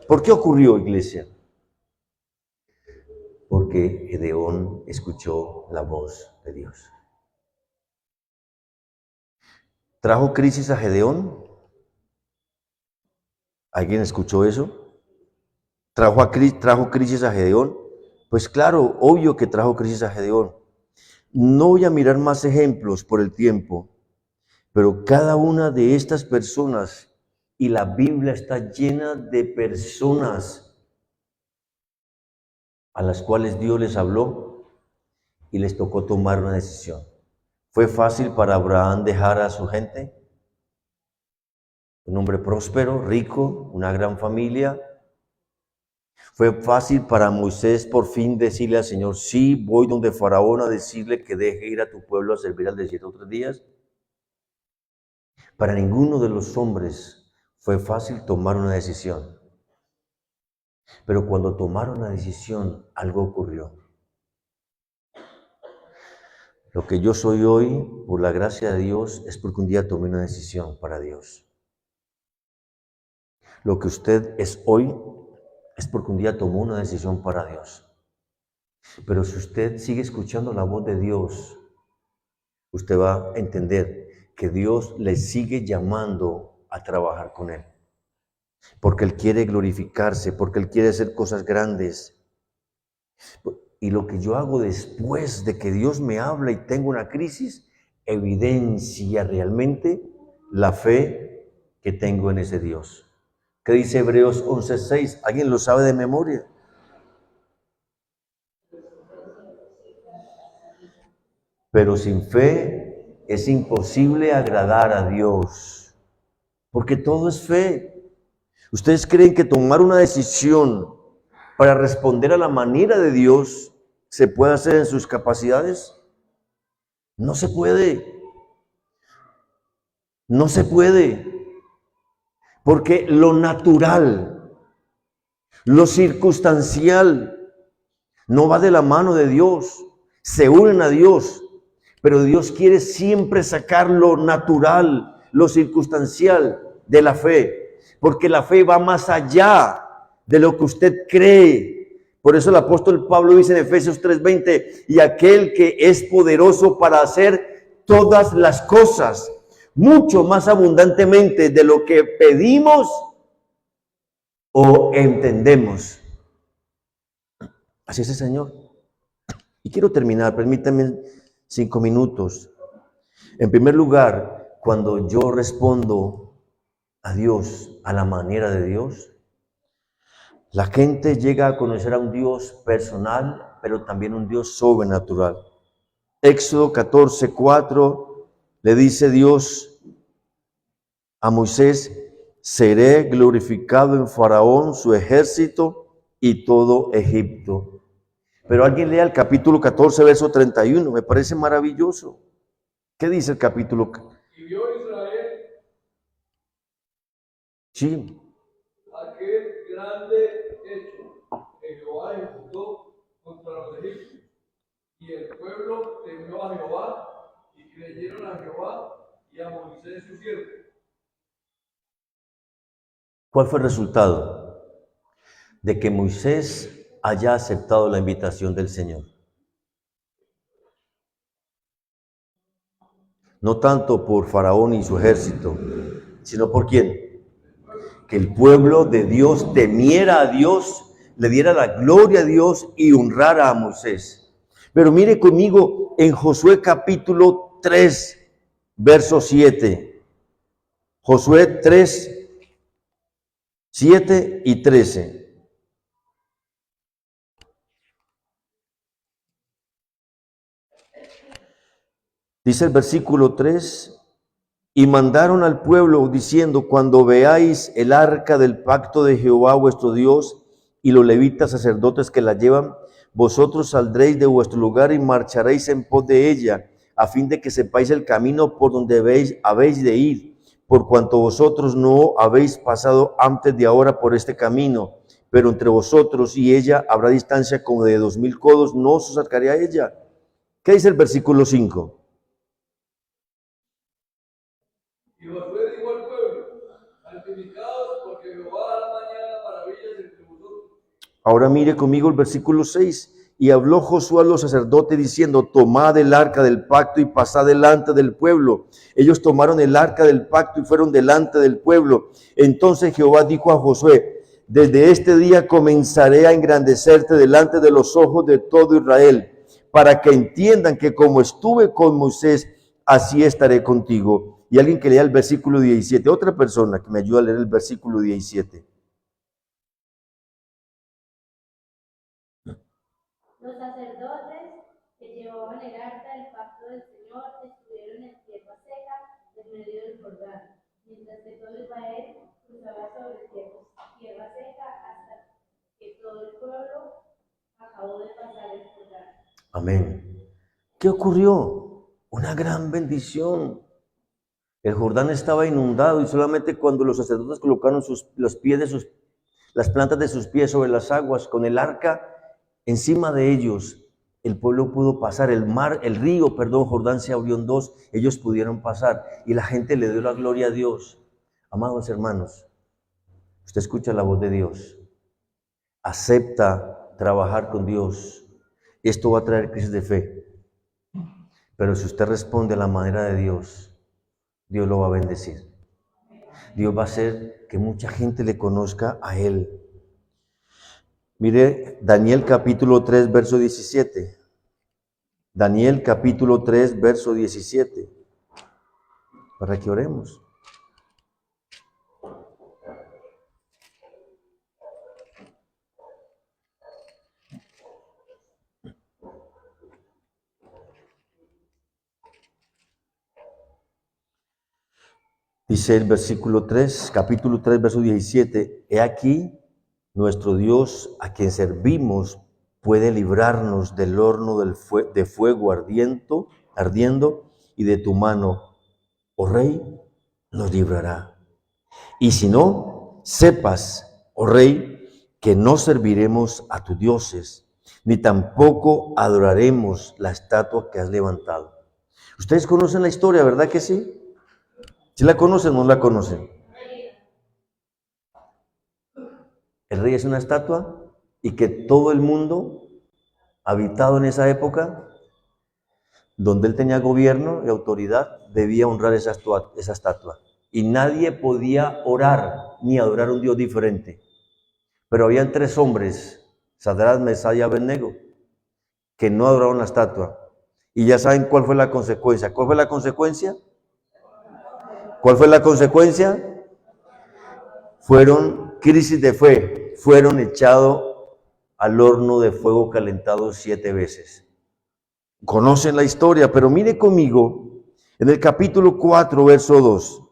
¿Por qué ocurrió, iglesia? Porque Gedeón escuchó la voz de Dios. ¿Trajo crisis a Gedeón? ¿Alguien escuchó eso? ¿Trajo crisis a Gedeón? Pues claro, obvio que trajo crisis a Gedeón. No voy a mirar más ejemplos por el tiempo, pero cada una de estas personas, y la Biblia está llena de personas a las cuales Dios les habló y les tocó tomar una decisión. ¿Fue fácil para Abraham dejar a su gente? Un hombre próspero, rico, una gran familia. ¿Fue fácil para Moisés por fin decirle al Señor, sí, voy donde Faraón a decirle que deje ir a tu pueblo a servir al desierto 3 días? Para ninguno de los hombres fue fácil tomar una decisión. Pero cuando tomaron la decisión, algo ocurrió. Lo que yo soy hoy, por la gracia de Dios, es porque un día tomé una decisión para Dios. Lo que usted es hoy, es porque un día tomó una decisión para Dios. Pero si usted sigue escuchando la voz de Dios, usted va a entender que Dios le sigue llamando a trabajar con Él. Porque Él quiere glorificarse, porque Él quiere hacer cosas grandes. Y lo que yo hago después de que Dios me habla y tengo una crisis, evidencia realmente la fe que tengo en ese Dios. ¿Qué dice Hebreos 11:6? ¿Alguien lo sabe de memoria? Pero sin fe es imposible agradar a Dios, porque todo es fe. ¿Ustedes creen que tomar una decisión para responder a la manera de Dios se puede hacer en sus capacidades? No se puede. No se puede. Porque lo natural, lo circunstancial, no va de la mano de Dios. Se unen a Dios, pero Dios quiere siempre sacar lo natural, lo circunstancial de la fe, porque la fe va más allá de lo que usted cree. Por eso el apóstol Pablo dice en Efesios 3:20, y aquel que es poderoso para hacer todas las cosas, mucho más abundantemente de lo que pedimos o entendemos. Así es el Señor. Y quiero terminar, permítanme 5 minutos. En primer lugar, cuando yo respondo a Dios a la manera de Dios, la gente llega a conocer a un Dios personal, pero también un Dios sobrenatural. Éxodo 14:4 le dice Dios a Moisés, seré glorificado en Faraón, su ejército y todo Egipto. Pero alguien lea el capítulo 14, verso 31, me parece maravilloso. ¿Qué dice el capítulo? Y vio Israel, Sí. aquel grande hecho que Jehová ejecutó contra los egipcios. Y el pueblo temió a Jehová y creyeron a Jehová y a Moisés su siervo. ¿Cuál fue el resultado? De que Moisés haya aceptado la invitación del Señor. No tanto por Faraón y su ejército, sino por quién. Que el pueblo de Dios temiera a Dios, le diera la gloria a Dios y honrara a Moisés. Pero mire conmigo en Josué capítulo 3, verso 7. Josué 3, 7 y 13. Dice el versículo 3, y mandaron al pueblo diciendo, cuando veáis el arca del pacto de Jehová vuestro Dios y los levitas sacerdotes que la llevan, vosotros saldréis de vuestro lugar y marcharéis en pos de ella, a fin de que sepáis el camino por donde habéis de ir, por cuanto vosotros no habéis pasado antes de ahora por este camino, pero entre vosotros y ella habrá distancia como de 2000 codos, no os acercaré a ella. ¿Qué dice el versículo 5? Y Josué dijo al pueblo, santificaos porque Jehová hará mañana maravillas entre vosotros. Ahora mire conmigo el versículo 6. Y habló Josué a los sacerdotes diciendo, tomad el arca del pacto y pasad delante del pueblo. Ellos tomaron el arca del pacto y fueron delante del pueblo. Entonces Jehová dijo a Josué, desde este día comenzaré a engrandecerte delante de los ojos de todo Israel, para que entiendan que como estuve con Moisés, así estaré contigo. Y alguien que lea el versículo 17, otra persona que me ayude a leer el versículo 17. Los sacerdotes que llevaban el arca del pacto del Señor estuvieron en tierra seca en medio del Jordán, mientras que todo Israel cruzaba sobre tierra seca hasta que todo el pueblo acabó de pasar el Jordán. Amén. ¿Qué ocurrió? Una gran bendición. El Jordán estaba inundado y solamente cuando los sacerdotes colocaron las plantas de sus pies sobre las aguas con el arca encima de ellos, el pueblo pudo pasar. El río, Jordán se abrió en dos, ellos pudieron pasar y la gente le dio la gloria a Dios. Amados hermanos, usted escucha la voz de Dios, acepta trabajar con Dios. Esto va a traer crisis de fe, pero si usted responde a la manera de Dios, Dios lo va a bendecir. Dios va a hacer que mucha gente le conozca a Él. Mire, Daniel capítulo 3, verso 17. Daniel capítulo 3, verso 17. Para que oremos. Dice el versículo 3, capítulo 3, verso 17. He aquí, nuestro Dios a quien servimos puede librarnos del horno de fuego ardiendo y de tu mano, oh rey, nos librará. Y si no, sepas, oh rey, que no serviremos a tus dioses, ni tampoco adoraremos la estatua que has levantado. Ustedes conocen la historia, ¿verdad que sí? ¿Sí la conocen o no la conocen? El rey es una estatua y que todo el mundo habitado en esa época, donde él tenía gobierno y autoridad, debía honrar esa estatua. Y nadie podía orar ni adorar a un Dios diferente. Pero habían 3 hombres, Sadrad, Mesach y Abednego, que no adoraron la estatua. Y ya saben cuál fue la consecuencia. ¿Cuál fue la consecuencia? ¿Cuál fue la consecuencia? Fueron crisis de fe. Fueron echados al horno de fuego calentado 7 veces. Conocen la historia, pero mire conmigo en el capítulo 4, verso 2.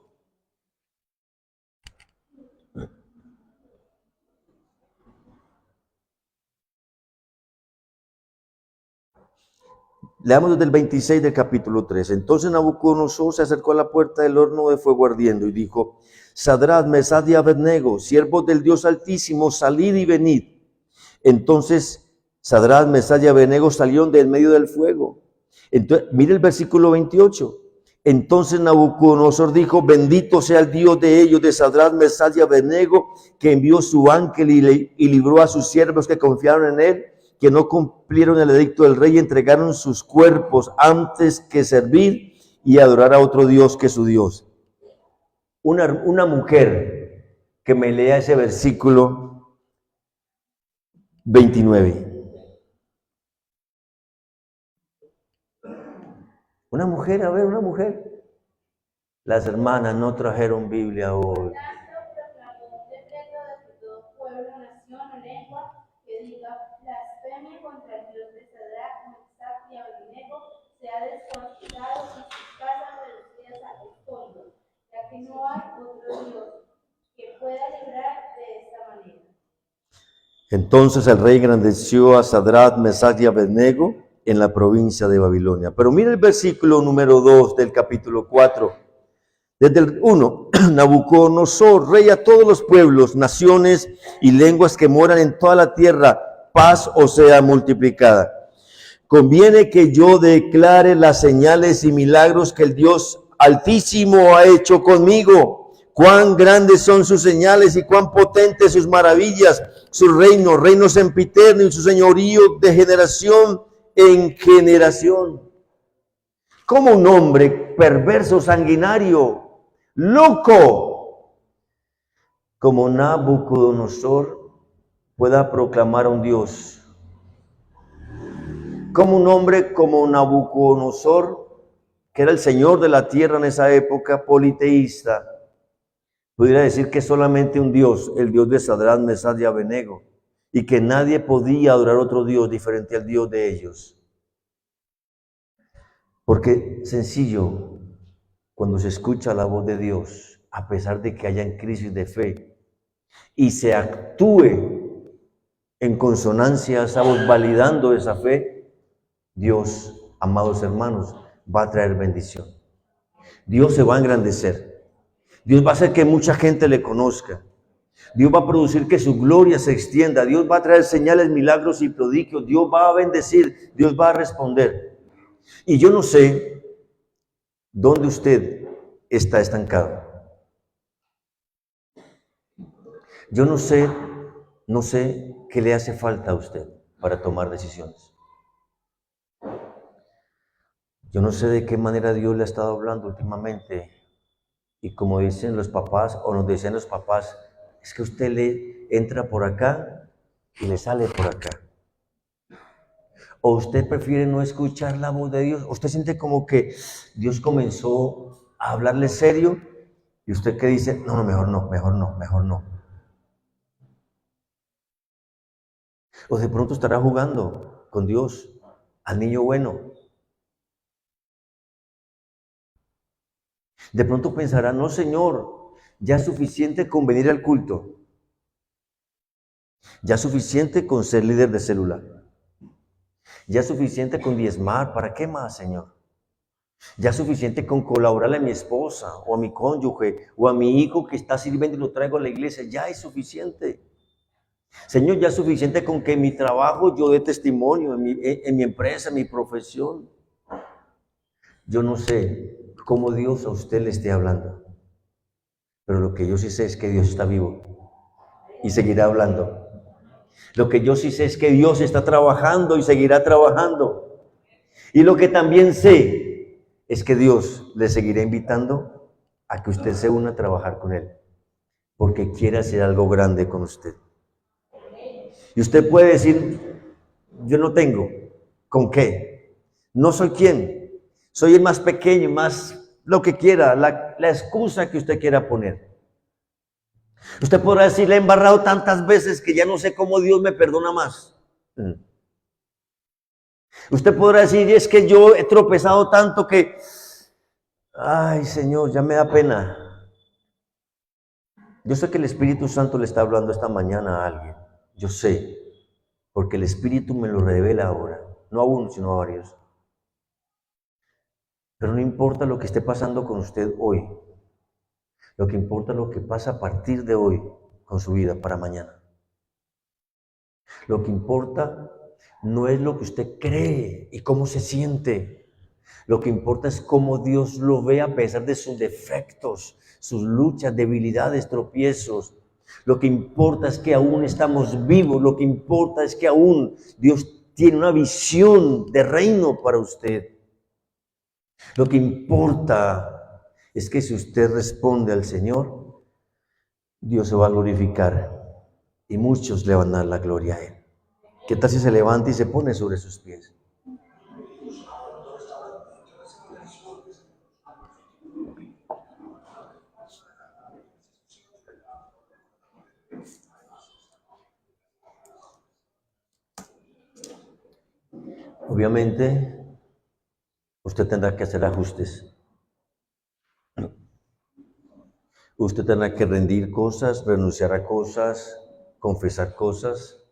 Leamos desde el 26 del capítulo 3. Entonces Nabucodonosor se acercó a la puerta del horno de fuego ardiendo y dijo, Sadrad, Mesach y Abednego, siervos del Dios Altísimo, salid y venid. Entonces Sadrad, Mesach y Abednego salieron del medio del fuego. Entonces, mire el versículo 28. Entonces Nabucodonosor dijo, bendito sea el Dios de ellos, de Sadrad, Mesach y Abednego, que envió su ángel y libró a sus siervos que confiaron en él, que no cumplieron el edicto del rey y entregaron sus cuerpos antes que servir y adorar a otro Dios que su Dios. Una mujer que me lea ese versículo 29. Una mujer, a ver, una mujer. Las hermanas no trajeron Biblia hoy. Proclamó un decreto de que diga blasfemia contra el Dios de Sadrach, Mesach y Abednego sea desconocido y sus casas reducidas a escombros, ya que no hay otro Dios que pueda librar de esta manera. Entonces el rey engrandeció a Sadrach, Mesach y Abednego en la provincia de Babilonia. Pero mira el versículo número 2 del capítulo 4. Desde el 1, Nabucodonosor, rey a todos los pueblos, naciones y lenguas que moran en toda la tierra, paz o sea multiplicada. Conviene que yo declare las señales y milagros que el Dios Altísimo ha hecho conmigo. Cuán grandes son sus señales y cuán potentes sus maravillas, su reino sempiterno y su señorío de generación en generación. Como un hombre perverso, sanguinario, loco, como Nabucodonosor, pueda proclamar a un Dios. Como un hombre como Nabucodonosor, que era el señor de la tierra en esa época, politeísta, pudiera decir que solamente un Dios, el Dios de Sadrach, Mesach y Abednego, y que nadie podía adorar otro Dios diferente al Dios de ellos. Porque sencillo, cuando se escucha la voz de Dios, a pesar de que hayan crisis de fe, y se actúe en consonancia a esa voz, validando esa fe, Dios, amados hermanos, va a traer bendición. Dios se va a engrandecer. Dios va a hacer que mucha gente le conozca. Dios va a producir que su gloria se extienda. Dios va a traer señales, milagros y prodigios. Dios va a bendecir. Dios va a responder. Y yo no sé dónde usted está estancado. Yo no sé qué le hace falta a usted para tomar decisiones. Yo no sé de qué manera Dios le ha estado hablando últimamente. Y como dicen los papás, o nos dicen los papás, es que usted le entra por acá y le sale por acá. O usted prefiere no escuchar la voz de Dios. Usted siente como que Dios comenzó a hablarle serio y usted que dice, no, mejor no, mejor no, mejor no. O de pronto estará jugando con Dios al niño bueno. De pronto pensará, no, Señor, ya es suficiente con venir al culto. Ya es suficiente con ser líder de célula. Ya es suficiente con diezmar. ¿Para qué más, Señor? Ya es suficiente con colaborarle a mi esposa o a mi cónyuge o a mi hijo que está sirviendo y lo traigo a la iglesia. Ya es suficiente. Señor, ya es suficiente con que en mi trabajo yo dé testimonio, en mi empresa, en mi profesión. Yo no sé cómo Dios a usted le esté hablando, pero lo que yo sí sé es que Dios está vivo y seguirá hablando. Lo que yo sí sé es que Dios está trabajando y seguirá trabajando. Y lo que también sé es que Dios le seguirá invitando a que usted se una a trabajar con Él, porque quiere hacer algo grande con usted. Y usted puede decir, yo no tengo con qué, no soy quien, soy el más pequeño, más lo que quiera, la excusa que usted quiera poner. Usted podrá decir, le he embarrado tantas veces que ya no sé cómo Dios me perdona más. Usted podrá decir, es que yo he tropezado tanto que, ay Señor, ya me da pena. Yo sé que el Espíritu Santo le está hablando esta mañana a alguien. Yo sé, porque el Espíritu me lo revela ahora. No a uno, sino a varios. Pero no importa lo que esté pasando con usted hoy. Lo que importa es lo que pasa a partir de hoy con su vida para mañana. Lo que importa no es lo que usted cree y cómo se siente. Lo que importa es cómo Dios lo ve a pesar de sus defectos, sus luchas, debilidades, tropiezos. Lo que importa es que aún estamos vivos. Lo que importa es que aún Dios tiene una visión de reino para usted. Lo que importa es que si usted responde al Señor, Dios se va a glorificar y muchos le van a dar la gloria a Él. ¿Qué tal si se levanta y se pone sobre sus pies? Obviamente, usted tendrá que hacer ajustes. Usted tendrá que rendir cosas, renunciar a cosas, confesar cosas.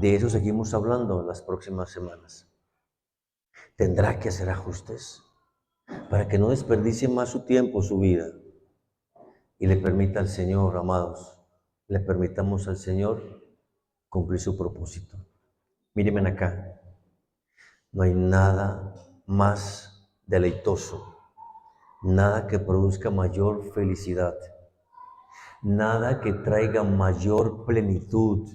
De eso seguimos hablando en las próximas semanas. Tendrá que hacer ajustes para que no desperdicie más su tiempo, su vida. Y le permita al Señor, amados, le permitamos al Señor cumplir su propósito. Mírenme acá. No hay nada más deleitoso, nada que produzca mayor felicidad, nada que traiga mayor plenitud,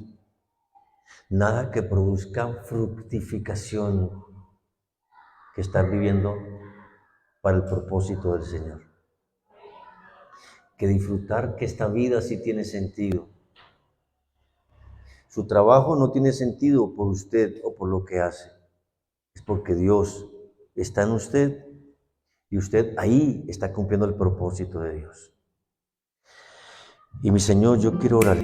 nada que produzca fructificación que estar viviendo para el propósito del Señor. Que disfrutar que esta vida sí tiene sentido. Su trabajo no tiene sentido por usted o por lo que hace. Es porque Dios está en usted y usted ahí está cumpliendo el propósito de Dios. Y mi Señor, yo quiero orar.